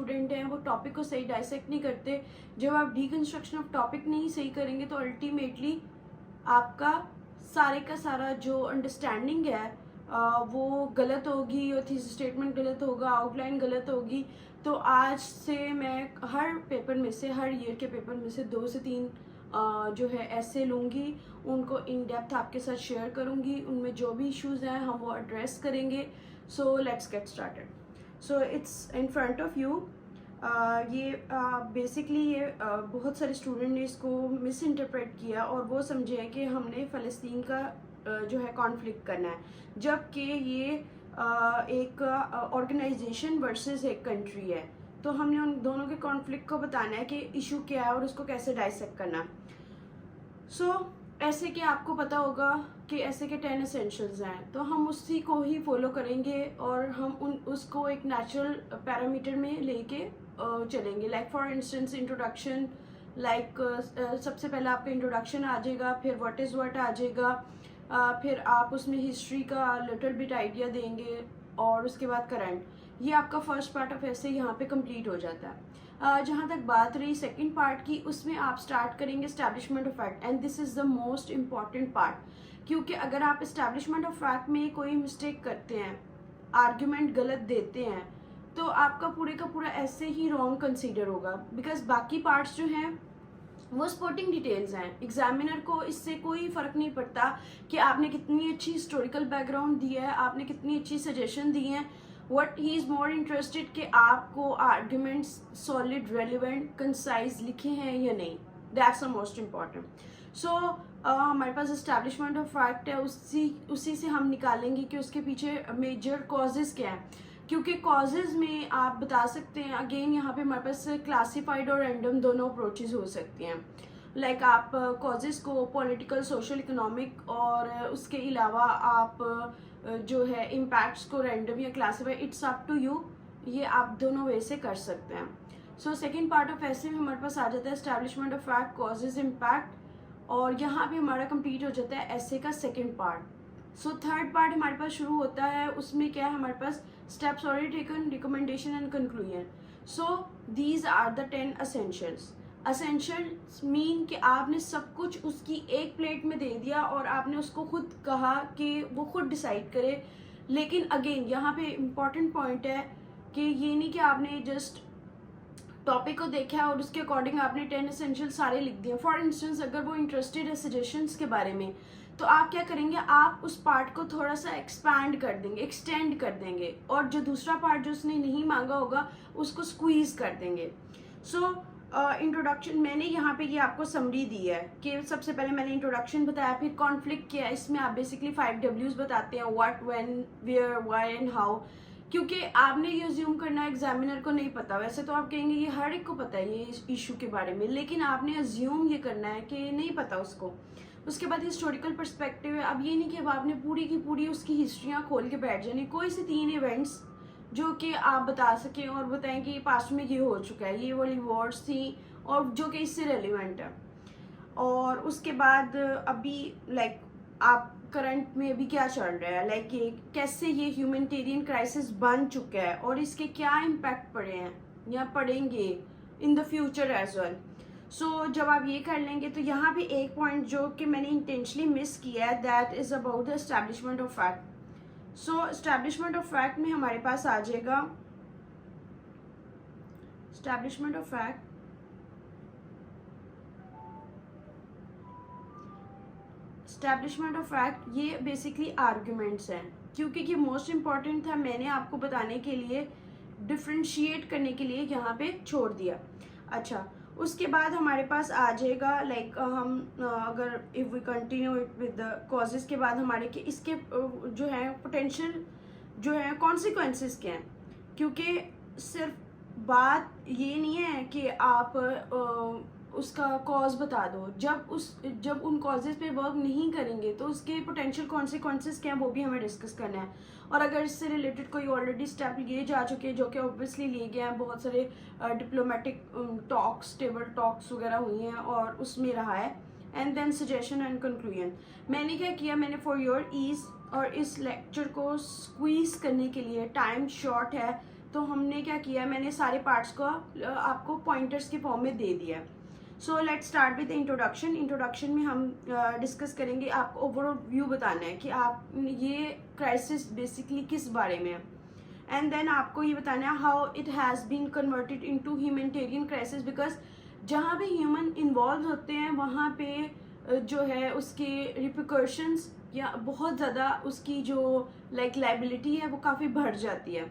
Student हैं वो topic को सही डाइसेक्ट नहीं करते। जब आप डीकंस्ट्रक्शन ऑफ टॉपिक नहीं सही करेंगे तो अल्टीमेटली आपका सारे का सारा जो अंडरस्टैंडिंग है वो गलत होगी, और थीसिस स्टेटमेंट गलत होगा, आउटलाइन गलत होगी। तो आज से मैं हर पेपर में से, हर ईयर के पेपर में से 2 से 3 जो है ऐसे लूँगी, उनको इन डेप्थ आपके साथ शेयर करूँगी, उनमें जो भी इश्यूज़ हैं हम वो एड्रेस करेंगे। So let's get started. So it's in front of you. ये बेसिकली ये बहुत सारे स्टूडेंट ने इसको मिस इंटरप्रेट किया और वो समझे हैं कि हमने फ़लस्तीन का जो है कॉन्फ्लिक्ट करना है, जबकि ये एक ऑर्गेनाइजेशन वर्सेस एक कंट्री है। तो हमने उन दोनों के कॉन्फ्लिक्ट को बताना है कि इशू क्या है और उसको कैसे डाइसेक्ट करना है। ऐसे कि आपको पता होगा कि ऐसे के 10 एसेंशियल्स हैं, तो हम उसी को ही फॉलो करेंगे और हम उसको एक नेचुरल पैरामीटर में लेके चलेंगे। Like for instance introduction, like सबसे पहले आपका इंट्रोडक्शन आ जाएगा, फिर व्हाट इज़ व्हाट आ जाएगा, फिर आप उसमें हिस्ट्री का लिटिल बिट आइडिया देंगे और उसके बाद करंट। ये आपका फर्स्ट पार्ट ऑफ ऐसे यहाँ पे कंप्लीट हो जाता है। जहाँ तक बात रही सेकंड पार्ट की, उसमें आप स्टार्ट करेंगे establishment of fact, and this is the most important part, क्योंकि अगर आप एस्टैब्लिशमेंट ऑफ फैक्ट में कोई मिस्टेक करते हैं, आर्ग्यूमेंट गलत देते हैं, तो आपका पूरे का पूरा ऐसे ही रॉन्ग कंसीडर होगा। बिकॉज बाकी पार्ट्स जो हैं वो स्पोर्टिंग डिटेल्स हैं। एग्जामिनर को इससे कोई फ़र्क नहीं पड़ता कि आपने कितनी अच्छी हिस्टोरिकल बैकग्राउंड दी है, आपने कितनी अच्छी सजेशन दी हैं। What he is more interested कि आपको आर्ग्यूमेंट्स सॉलिड, रेलिवेंट, कंसाइज लिखे हैं या नहीं। That's the most important. So हमारे पास एस्टैब्लिशमेंट ऑफ फैक्ट है, उसी से हम निकालेंगे कि उसके पीछे मेजर कॉजेज़ क्या हैं, क्योंकि कॉजेज़ में आप बता सकते हैं। अगेन यहाँ पे हमारे पास क्लासिफाइड और रैंडम दोनों अप्रोचेज़ हो सकती हैं। लाइक आप कॉजेज़ को पॉलिटिकल, सोशल, इकोनॉमिक और उसके अलावा आप जो है इम्पैक्ट्स को रैंडम या classify, it's up to you. ये आप दोनों वे से कर सकते हैं। सो सेकेंड पार्ट ऑफ ऐसे में हमारे पास आ जाता है establishment of fact, causes, impact, और यहाँ पे हमारा कंप्लीट हो जाता है ऐसे का second part. So third part हमारे पास शुरू होता है, उसमें क्या है हमारे पास steps already taken, recommendation and conclusion. So these are the 10 essentials. Essentials mean कि आपने सब कुछ उसकी एक प्लेट में दे दिया और आपने उसको खुद कहा कि वो खुद डिसाइड करे। लेकिन अगेन यहाँ पे इम्पॉर्टेंट पॉइंट है कि ये नहीं कि आपने जस्ट टॉपिक को देखा और उसके अकॉर्डिंग आपने 10 एसेंशियल सारे लिख दिए। फॉर इंस्टेंस अगर वो इंटरेस्टेड है सजेशंस के बारे में, तो आप क्या करेंगे, आप उस पार्ट को थोड़ा सा एक्सपैंड कर देंगे, एक्सटेंड कर देंगे, और जो दूसरा पार्ट जो उसने नहीं मांगा होगा उसको स्क्वीज कर देंगे। सो इंट्रोडक्शन मैंने यहाँ पे ये आपको समरी दी है कि सबसे पहले मैंने इंट्रोडक्शन बताया, फिर कॉन्फ्लिक्ट किया। इसमें आप बेसिकली 5 Ws बताते हैं, what, when, where, why and how. क्योंकि आपने ये अज्यूम करना है एग्जामिनर को नहीं पता, वैसे तो आप कहेंगे ये हर एक को पता है ये इशू के बारे में, लेकिन आपने अज्यूम ये करना है कि नहीं पता उसको। उसके बाद हिस्टोरिकल पर्सपेक्टिव है। अब ये नहीं कि अब आपने पूरी की पूरी उसकी हिस्ट्रियाँ खोल के बैठ जानी, कोई से 3 इवेंट्स जो कि आप बता सकें और बताएं कि पास्ट में ये हो चुका है, ये वाली वॉर्स थी और जो कि इससे रेलिवेंट है। और उसके बाद अभी लाइक आप करंट में अभी क्या चल रहा है, लाइक ये कैसे ये ह्यूमैनिटेरियन क्राइसिस बन चुका है और इसके क्या इम्पैक्ट पड़े हैं या पड़ेंगे in the future as well. So जब आप ये कर लेंगे तो यहाँ पे एक पॉइंट जो कि मैंने इंटेंशनली मिस किया है, that is about the establishment of fact. So establishment of fact में हमारे पास आ जाएगा establishment of fact, establishment of fact ये बेसिकली आर्ग्यूमेंट्स हैं, क्योंकि ये मोस्ट इम्पॉर्टेंट था, मैंने आपको बताने के लिए, डिफ्रेंशिएट करने के लिए यहाँ पे छोड़ दिया। अच्छा, उसके बाद हमारे पास आ जाएगा लाइक हम अगर if we continue it with the causes के बाद हमारे के इसके जो है पोटेंशियल जो है कॉन्सिक्वेंसेस क्या हैं। क्योंकि सिर्फ बात ये नहीं है कि आप उसका कॉज बता दो, जब उन कॉजेज़ पे वर्क नहीं करेंगे तो उसके पोटेंशियल कॉन्सिक्वेंसेस क्या हैं वो भी हमें डिस्कस करना है। और अगर इससे रिलेटेड कोई ऑलरेडी स्टेप लिए जा चुके हैं जो कि ऑब्वियसली लिए गए हैं, बहुत सारे डिप्लोमेटिक टॉक्स, टेबल टॉक्स वगैरह हुई हैं और उसमें रहा है, and then suggestion and conclusion. मैंने क्या किया, मैंने फॉर योर ईज और इस लेक्चर को स्क्वीज करने के लिए, टाइम शॉर्ट है, तो हमने क्या किया, मैंने सारे पार्ट्स को आपको पॉइंटर्स के फॉर्म में दे दिया। So let's start with introduction. Introduction में हम डिस्कस करेंगे, आपको ओवरऑल व्यू बताना है कि आप ये क्राइसिस बेसिकली किस बारे में है, एंड देन आपको ये बताना है how it has been converted into humanitarian crisis, because जहाँ भी ह्यूमन इन्वॉल्व होते हैं वहाँ पे जो है उसके रिpercussions या बहुत ज़्यादा उसकी जो लाइबिलिटी है वो काफ़ी बढ़ जाती है।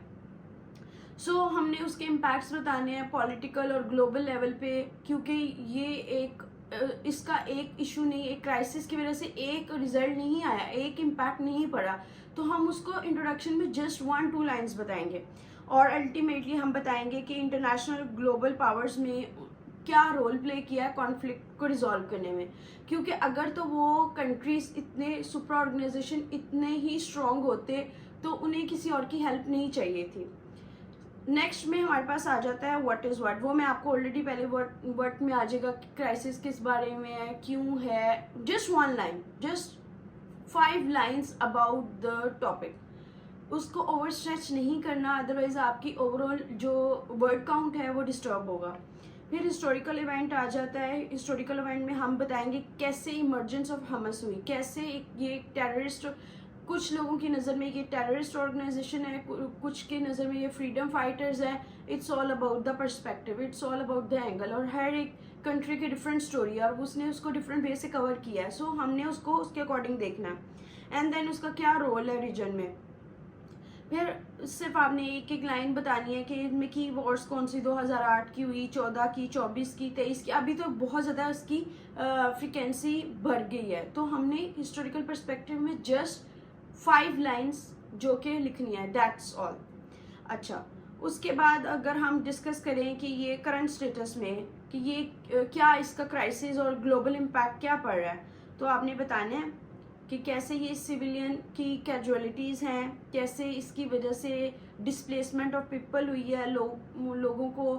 सो हमने उसके इम्पैक्ट्स बताने हैं पॉलिटिकल और ग्लोबल लेवल पे, क्योंकि ये एक इसका एक इशू नहीं, एक क्राइसिस की वजह से एक रिजल्ट नहीं आया, एक इम्पैक्ट नहीं पड़ा, तो हम उसको इंट्रोडक्शन में जस्ट 1-2 लाइन्स बताएंगे, और अल्टीमेटली हम बताएंगे कि इंटरनेशनल ग्लोबल पावर्स में क्या रोल प्ले किया है कॉन्फ्लिक्ट को रिजॉल्व करने में, क्योंकि अगर तो वो कंट्रीज इतने सुपर ऑर्गेनाइजेशन इतने ही स्ट्रॉन्ग होते तो उन्हें किसी और की हेल्प नहीं चाहिए थी। नेक्स्ट में हमारे पास आ जाता है व्हाट इज़ व्हाट, वो मैं आपको ऑलरेडी पहले वर्ड में आ जाएगा क्राइसिस किस बारे में है, क्यों है, just 1 line, just 5 lines about the topic, उसको ओवर स्ट्रेच नहीं करना, अदरवाइज आपकी ओवरऑल जो वर्ड काउंट है वो डिस्टर्ब होगा। फिर हिस्टोरिकल इवेंट आ जाता है। हिस्टोरिकल इवेंट में हम बताएंगे कैसे इमर्जेंस ऑफ हमस हुई, कैसे ये टेररिस्ट, कुछ लोगों की नज़र में ये टेररिस्ट ऑर्गेनाइजेशन है, कुछ की नज़र में ये फ्रीडम फाइटर्स है। It's all about the perspective, it's all about the angle, और हर एक कंट्री की डिफरेंट स्टोरी है और उसने उसको डिफरेंट वे से कवर किया है। सो हमने उसको उसके अकॉर्डिंग देखना है, एंड देन उसका क्या रोल है रीजन में। फिर सिर्फ आपने एक एक लाइन बतानी है कि इनमें की वॉर्स कौन सी 2008 की हुई, 14 की, 24 की, 23 की, अभी तो बहुत ज़्यादा उसकी फ्रिक्वेंसी बढ़ गई है। तो हमने हिस्टोरिकल पर्सपेक्टिव में जस्ट 5 लाइन्स जो कि लिखनी है, दैट्स ऑल। अच्छा, उसके बाद अगर हम डिस्कस करें कि ये करंट स्टेटस में कि ये क्या इसका क्राइसिस और ग्लोबल इम्पैक्ट क्या पड़ रहा है, तो आपने बताना है कि कैसे ये सिविलियन की कैजुअलिटीज़ हैं, कैसे इसकी वजह से डिस्प्लेसमेंट ऑफ पीपल हुई है, लोगों को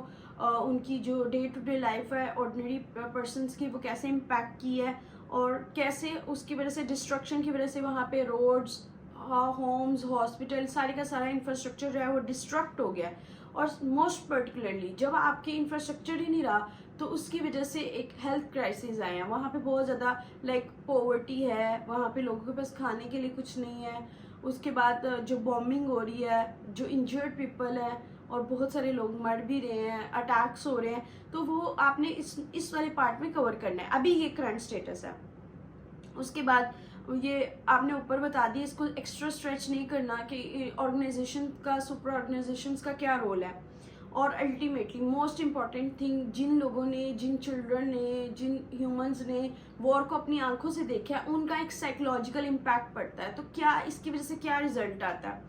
उनकी जो डे टू डे लाइफ है ऑर्डिनरी पर्सनस की वो कैसे इम्पैक्ट की है, और कैसे उसकी वजह से डिस्ट्रक्शन की वजह से वहाँ पे रोड्स, होम्स, हॉस्पिटल, सारे का सारा इंफ्रास्ट्रक्चर जो है वो डिस्ट्रक्ट हो गया है। और मोस्ट पर्टिकुलरली जब आपके इंफ्रास्ट्रक्चर ही नहीं रहा तो उसकी वजह से एक हेल्थ क्राइसिस आए हैं, वहाँ पे बहुत ज़्यादा पॉवर्टी है, वहाँ पे लोगों के पास खाने के लिए कुछ नहीं है। उसके बाद जो बॉम्बिंग हो रही है, जो इंजर्ड पीपल है और बहुत सारे लोग मर भी रहे हैं, अटैक्स हो रहे हैं, तो वो आपने इस वाले पार्ट में कवर करना है। अभी ये करंट स्टेटस है। उसके बाद ये आपने ऊपर बता दिया, इसको एक्स्ट्रा स्ट्रेच नहीं करना कि ऑर्गेनाइजेशन का, सुपर ऑर्गेनाइजेशंस का क्या रोल है। और अल्टीमेटली मोस्ट इम्पॉर्टेंट थिंग, जिन लोगों ने, जिन चिल्ड्रन ने, जिन ह्यूमंस ने वॉर को अपनी आंखों से देखा है, उनका एक साइकोलॉजिकल इम्पैक्ट पड़ता है, तो क्या इसकी वजह से क्या रिजल्ट आता है।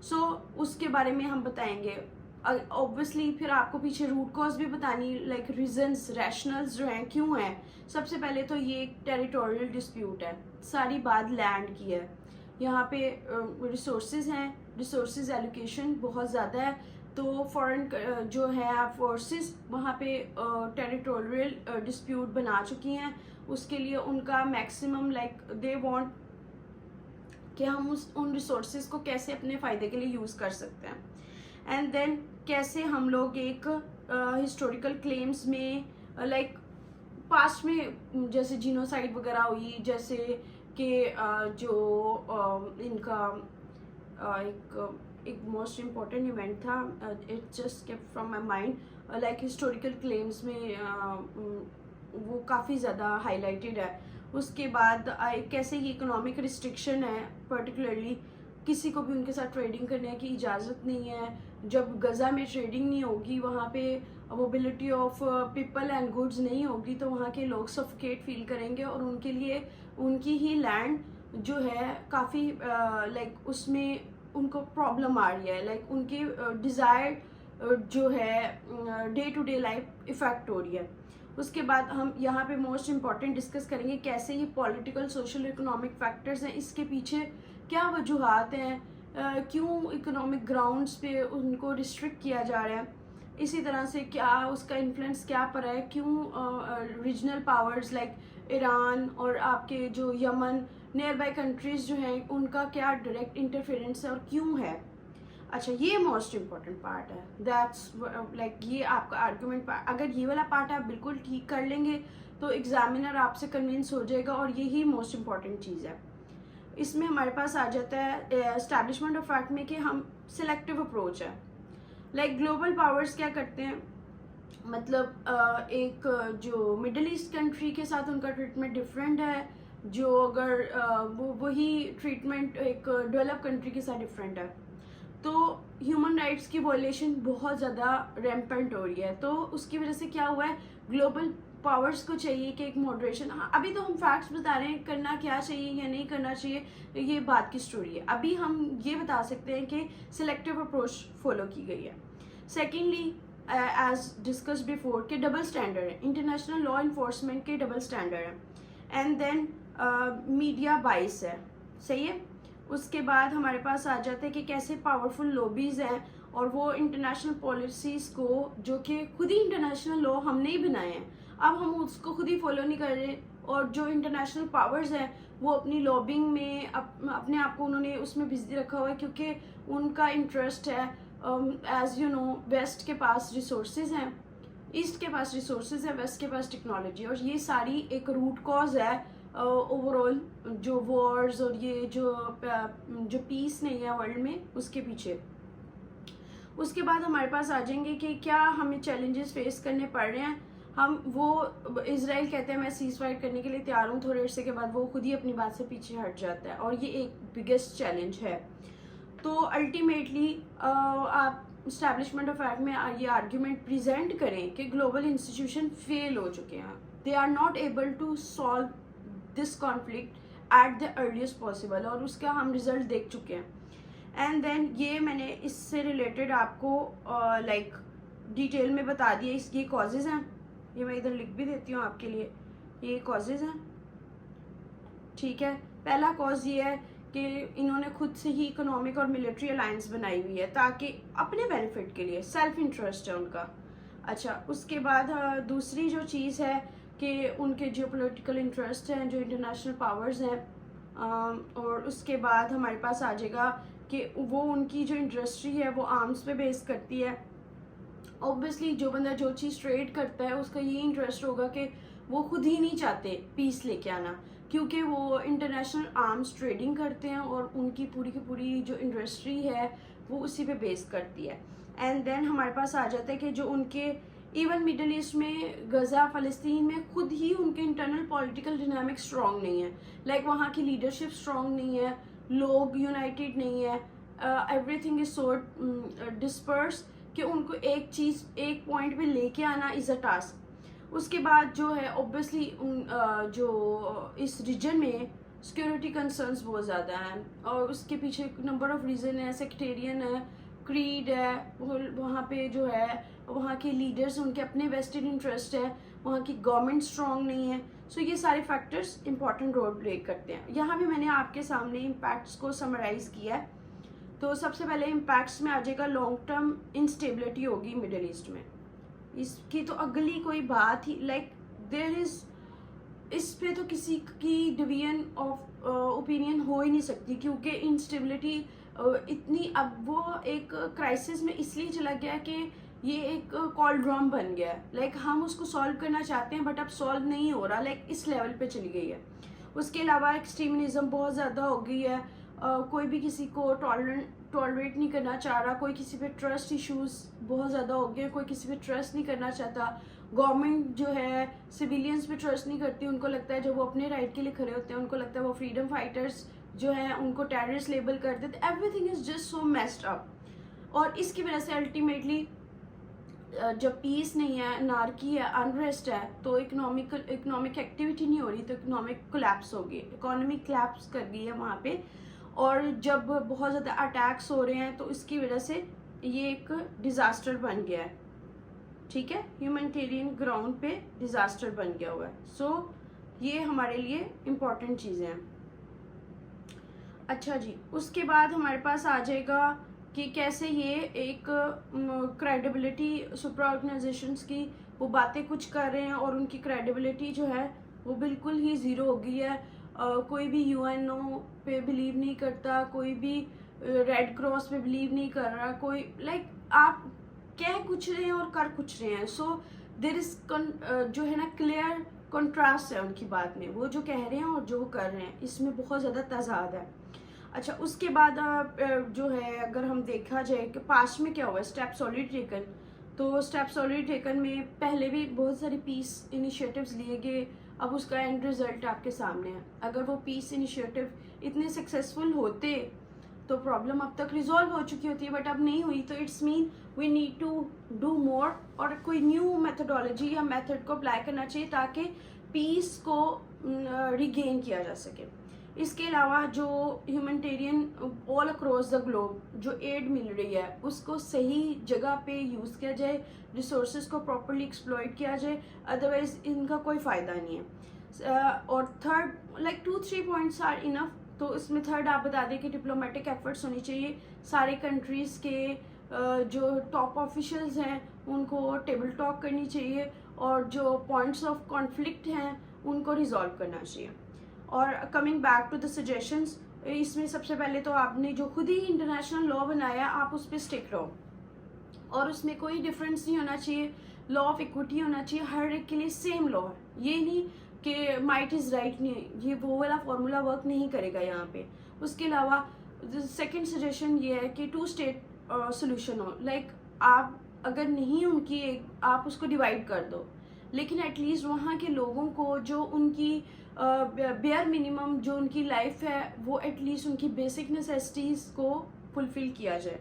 सो उसके बारे में हम बताएंगे। ऑब्वियसली फिर आपको पीछे रूट कॉज भी बतानी, रीजंस, रैशनल्स जो हैं क्यों हैं। सबसे पहले तो ये एक टेरिटोरियल डिस्प्यूट है, सारी बात लैंड की है। यहाँ पे रिसोर्सेज हैं, रिसोर्सेज एलोकेशन बहुत ज़्यादा है, तो फॉरेन जो है फोर्सेस वहाँ पे टेरिटोरियल डिस्प्यूट बना चुकी हैं। उसके लिए उनका मैक्सिमम दे वांट कि हम उन रिसोर्सेज को कैसे अपने फ़ायदे के लिए यूज़ कर सकते हैं, एंड देन कैसे हम लोग एक हिस्टोरिकल क्लेम्स में पास्ट में जैसे जीनोसाइड वगैरह हुई, जैसे कि जो इनका एक मोस्ट इम्पॉर्टेंट इवेंट था, it just kept from my mind, historical claims में वो काफ़ी ज़्यादा हाईलाइटेड है। उसके बाद कैसे ये इकोनॉमिक रिस्ट्रिक्शन है, पर्टिकुलरली किसी को भी उनके साथ ट्रेडिंग करने की इजाज़त नहीं है। जब गज़ा में ट्रेडिंग नहीं होगी, वहाँ पे mobility of people and goods नहीं होगी, तो वहाँ के लोग सफोकेट फील करेंगे और उनके लिए उनकी ही लैंड जो है काफ़ी उसमें उनको प्रॉब्लम आ रही है, उनकी डिज़ायर जो है day to day life effect हो रही है। उसके बाद हम यहाँ पे मोस्ट इम्पॉर्टेंट डिस्कस करेंगे कैसे ये पॉलिटिकल, सोशल, इकोनॉमिक फैक्टर्स हैं, इसके पीछे क्या वजूहात हैं, क्यों इकोनॉमिक ग्राउंड्स पे उनको रिस्ट्रिक्ट किया जा रहा है, इसी तरह से क्या उसका इन्फ्लुएंस क्या पड़ा है, क्यों रीजनल पावर्स ईरान और आपके जो यमन नियर बाय कंट्रीज़ जो हैं उनका क्या डायरेक्ट इंटरफेरेंस है और क्यों है। अच्छा, ये मोस्ट इम्पॉर्टेंट पार्ट है, दैट्स लाइक ये आपका आर्गूमेंट पार्ट। अगर ये वाला पार्ट आप बिल्कुल ठीक कर लेंगे तो एग्जामिनर आपसे कन्विंस हो जाएगा, और यही मोस्ट इम्पॉर्टेंट चीज़ है। इसमें हमारे पास आ जाता है एस्टैब्लिशमेंट ऑफ फैक्ट में कि हम सिलेक्टिव अप्रोच है। लाइक ग्लोबल पावर्स क्या करते हैं, मतलब एक जो मिडल ईस्ट कंट्री के साथ उनका ट्रीटमेंट डिफरेंट है, जो अगर वो वही ट्रीटमेंट एक डेवलप कंट्री के साथ डिफरेंट है। तो ह्यूमन राइट्स की वॉयलेशन बहुत ज़्यादा रैम्पेंट हो रही है। तो उसकी वजह से क्या हुआ है, ग्लोबल पावर्स को चाहिए कि एक मॉडरेशन। हाँ, अभी तो हम फैक्ट्स बता रहे हैं, करना क्या चाहिए या नहीं करना चाहिए ये बात की स्टोरी है। अभी हम ये बता सकते हैं कि सिलेक्टिव अप्रोच फॉलो की गई है। सेकेंडली, एज डिस्कस बिफोर के डबल स्टैंडर्ड है, इंटरनेशनल लॉ इन्फोर्समेंट के डबल स्टैंडर्ड है। एंड देन मीडिया बाइस है, सही है। उसके बाद हमारे पास आ जाता है कि कैसे पावरफुल लॉबीज़ हैं और वो इंटरनेशनल पॉलिसीज़ को, जो कि खुद ही इंटरनेशनल लॉ हमने ही बनाए हैं, अब हम उसको खुद ही फॉलो नहीं कर रहे। और जो इंटरनेशनल पावर्स हैं वो अपनी लॉबिंग में अपने आप को उन्होंने उसमें बिजी रखा हुआ है, क्योंकि उनका इंटरेस्ट है, एज यू नो, वेस्ट के पास रिसोर्सेज हैं, ईस्ट के पास रिसोर्सेज है, वेस्ट के पास टेक्नोलॉजी, और ये सारी एक रूट कॉज है ओवरऑल जो वॉर्स और ये जो पीस नहीं है वर्ल्ड में, उसके पीछे। उसके बाद हमारे पास आ जाएंगे कि क्या हमें चैलेंजेस फेस करने पड़ रहे हैं। हम वो इजराइल कहते हैं मैं सीज फायर करने के लिए तैयार हूँ, थोड़े अरसे के बाद वो खुद ही अपनी बात से पीछे हट जाता है, और ये एक बिगेस्ट चैलेंज है। तो अल्टीमेटली आप इस्टेब्लिशमेंट ऑफ फैक्ट में ये आर्ग्यूमेंट प्रेजेंट करें कि ग्लोबल इंस्टीट्यूशन फेल हो चुके हैं, they are not able to solve this conflict at the earliest possible, और उसका हम रिजल्ट देख चुके हैं। एंड देन ये मैंने इससे रिलेटेड आपको लाइक डिटेल में बता दिया। इसके कॉजेज़ हैं, ये मैं इधर लिख भी देती हूँ आपके लिए, ये कॉजेज़ हैं, ठीक है। पहला कॉज ये है कि इन्होंने खुद से ही इकोनॉमिक और मिलिट्री अलायंस बनाई हुई है ताकि अपने बेनिफिट के लिए, सेल्फ इंटरेस्ट है उनका। अच्छा, उसके बाद दूसरी जो चीज़ है कि उनके जियोपॉलिटिकल इंटरेस्ट हैं, जो इंटरनेशनल पावर्स हैं, और उसके बाद हमारे पास आ जाएगा कि वो उनकी जो इंडस्ट्री है वो आर्म्स पे बेस करती है। ऑब्वियसली जो बंदा जो चीज़ ट्रेड करता है उसका ये इंटरेस्ट होगा कि वो खुद ही नहीं चाहते पीस लेके आना, क्योंकि वो इंटरनेशनल आर्म्स ट्रेडिंग करते हैं और उनकी पूरी की पूरी जो इंडस्ट्री है वो उसी पे बेस करती है। एंड देन हमारे पास आ जाता है कि जो उनके इवन मिडल ईस्ट में, गज़ा, फ़लस्तीन में खुद ही उनके इंटरनल पॉलिटिकल डिनामिक स्ट्रॉन्ग नहीं है। लाइक वहाँ की लीडरशिप स्ट्रॉन्ग नहीं है, लोग यूनाइटेड नहीं है, एवरीथिंग इज सो डिस्पर्स कि उनको एक चीज़ एक पॉइंट पे लेके आना इज़ अ टास्क। उसके बाद जो है ऑब्वियसली जो इस रीजन में सिक्योरिटी कंसर्न्स बहुत ज़्यादा हैं, और उसके पीछे नंबर ऑफ रीज़न है, सेक्टेरियन है, क्रीड है, वहाँ पे जो है वहाँ के लीडर्स, उनके अपने वेस्टेड इंटरेस्ट है, वहाँ की गवर्नमेंट स्ट्रॉन्ग नहीं है। सो ये सारे फैक्टर्स इंपॉर्टेंट रोल प्ले करते हैं। यहाँ भी मैंने आपके सामने इम्पैक्ट्स को समराइज किया है। तो सबसे पहले इम्पैक्ट्स में आ जाएगा लॉन्ग टर्म इंस्टेबिलिटी होगी मिडल ईस्ट में, इसकी तो अगली कोई बात ही, लाइक देयर इज, इस पे तो किसी की डिवीजन ऑफ ओपिनियन हो ही नहीं सकती, क्योंकि इंस्टेबिलिटी इतनी, अब वो एक क्राइसिस में इसलिए चला गया कि ये एक कॉल ड्रम बन गया है। लाइक हम उसको सॉल्व करना चाहते हैं बट अब सॉल्व नहीं हो रहा, लाइक इस लेवल पे चली गई है। उसके अलावा एक्सट्रीमिज्म बहुत ज़्यादा हो गई है, कोई भी किसी को टॉलरेट नहीं करना चाह रहा, कोई किसी पे ट्रस्ट इश्यूज बहुत ज़्यादा हो गए, कोई किसी पे ट्रस्ट नहीं करना चाहता। गवर्नमेंट जो है सिविलियंस पे ट्रस्ट नहीं करती, उनको लगता है जब वो अपने राइट के लिए खड़े होते हैं उनको लगता है वो फ्रीडम फाइटर्स जो है उनको टेररिस्ट लेबल कर देते। Everything is just so messed up, और इसकी वजह से अल्टीमेटली जब पीस नहीं है, अनार्की है, अनरेस्ट है, तो इकोनॉमिक एक्टिविटी नहीं हो रही, तो इकोनॉमिक कोलैप्स होगी, इकोनॉमी कोलैप्स कर गई है वहाँ पे। और जब बहुत ज़्यादा अटैक्स हो रहे हैं तो इसकी वजह से ये एक डिज़ास्टर बन गया है, ठीक है, ह्यूमैनिटेरियन ग्राउंड पे डिज़ास्टर बन गया हुआ है। सो ये हमारे लिए इम्पॉर्टेंट चीज़ें हैं। अच्छा जी, उसके बाद हमारे पास आ जाएगा कि कैसे ये एक क्रेडिबिलिटी सुपर ऑर्गेनाइजेशंस की वो बातें कुछ कर रहे हैं और उनकी क्रेडिबिलिटी जो है वो बिल्कुल ही ज़ीरो हो गई है। कोई भी यूएनओ पे बिलीव नहीं करता, कोई भी रेड क्रॉस पे बिलीव नहीं कर रहा, कोई लाइक आप कह कुछ रहे हैं और कर कुछ रहे हैं। सो देर इज जो है ना क्लियर कंट्रास्ट है उनकी बात में, वो जो कह रहे हैं और जो कर रहे हैं इसमें बहुत ज़्यादा तजाद है। अच्छा, उसके बाद जो है अगर हम देखा जाए कि पास्ट में क्या हुआ, स्टेप्स ऑलरेडी टेकन, तो स्टेप्स ऑलरेडी टेकन में पहले भी बहुत सारे पीस इनिशिएटिव्स लिए गए, अब उसका एंड रिजल्ट आपके सामने है। अगर वो पीस इनिशिएटिव इतने सक्सेसफुल होते तो प्रॉब्लम अब तक रिजॉल्व हो चुकी होती है, बट अब नहीं हुई, तो it's mean we need to do more, और कोई न्यू मेथडोलॉजी या मेथड को अप्लाई करना चाहिए ताकि पीस को रिगेन किया जा सके। इसके अलावा जो humanitarian all across the globe जो एड मिल रही है उसको सही जगह पे यूज़ किया जाए, रिसोर्सेज को प्रॉपरली एक्सप्लॉइट किया जाए, अदरवाइज इनका कोई फ़ायदा नहीं है। और third like 2-3 points are enough, तो इसमें थर्ड आप बता दें कि डिप्लोमेटिक एफर्ट्स होनी चाहिए, सारे कंट्रीज़ के जो टॉप ऑफिशियल्स हैं उनको टेबल टॉक करनी चाहिए, और जो पॉइंट्स ऑफ कॉन्फ्लिक्ट हैं उनको रिजॉल्व करना चाहिए। और coming back to the suggestions, इसमें सबसे पहले तो आपने जो खुद ही इंटरनेशनल लॉ बनाया आप उस पर स्टिक रहो, और उसमें कोई डिफरेंस नहीं होना चाहिए, लॉ ऑफ इक्विटी होना चाहिए, हर एक के लिए सेम लॉ है, ये नहीं कि माइट इज़ राइट, नहीं, ये वो वाला फॉर्मूला वर्क नहीं करेगा यहाँ पे। उसके अलावा सेकंड सजेशन ये है कि 2 स्टेट सोल्यूशन हो, लाइक आप अगर नहीं उनकी आप उसको डिवाइड कर दो, लेकिन एटलीस्ट वहाँ के लोगों को जो उनकी बेयर मिनिमम जो उनकी लाइफ है वो एटलीस्ट उनकी बेसिक नेसेसिटीज़ को फुलफिल किया जाए।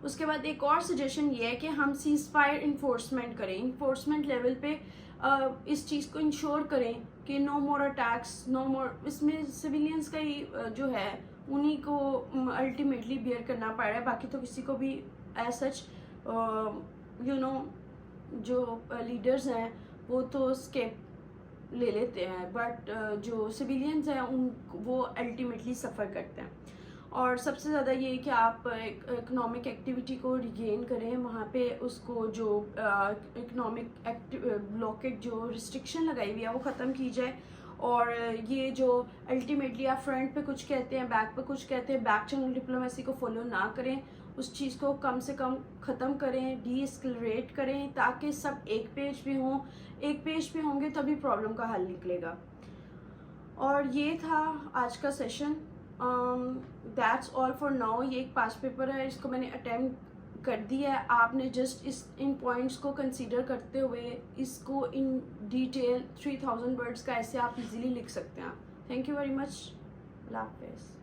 उसके बाद एक और सजेशन ये है कि हम सीज फायर इन्फोर्समेंट करें, इन्फोर्समेंट लेवल पे इस चीज़ को इंश्योर करें कि नो मोर अटैक्स, नो मोर, इसमें सिविलियंस का ही जो है उन्हीं को अल्टीमेटली बियर करना पड़ रहा है, बाकी तो किसी को भी एज सच यू नो जो लीडर्स हैं वो तो स्केप ले लेते हैं, बट जो सिविलियंस हैं उन वो अल्टीमेटली सफ़र करते हैं। और सबसे ज़्यादा ये कि आप इकोनॉमिक एक्टिविटी को रिगेन करें, वहाँ पे उसको जो इकोनॉमिक ब्लॉकेट जो रिस्ट्रिक्शन लगाई हुई है वो ख़त्म की जाए, और ये जो अल्टीमेटली आप फ्रंट पे कुछ कहते हैं बैक पे कुछ कहते हैं, बैक चैनल डिप्लोमेसी को फॉलो ना करें, उस चीज़ को कम से कम ख़त्म करें, डीएस्केलेट करें, ताकि सब एक पेज पे हों, एक पेज पे होंगे तभी प्रॉब्लम का हल निकलेगा। और ये था आज का session, that's all for now. ये एक पास पेपर है, इसको मैंने अटेम्प्ट कर दिया है, आपने जस्ट इन पॉइंट्स को कंसीडर करते हुए इसको इन डिटेल 3000 वर्ड्स का ऐसे आप इजीली लिख सकते हैं। थैंक यू वेरी मच, अल्लाह हाफिज़।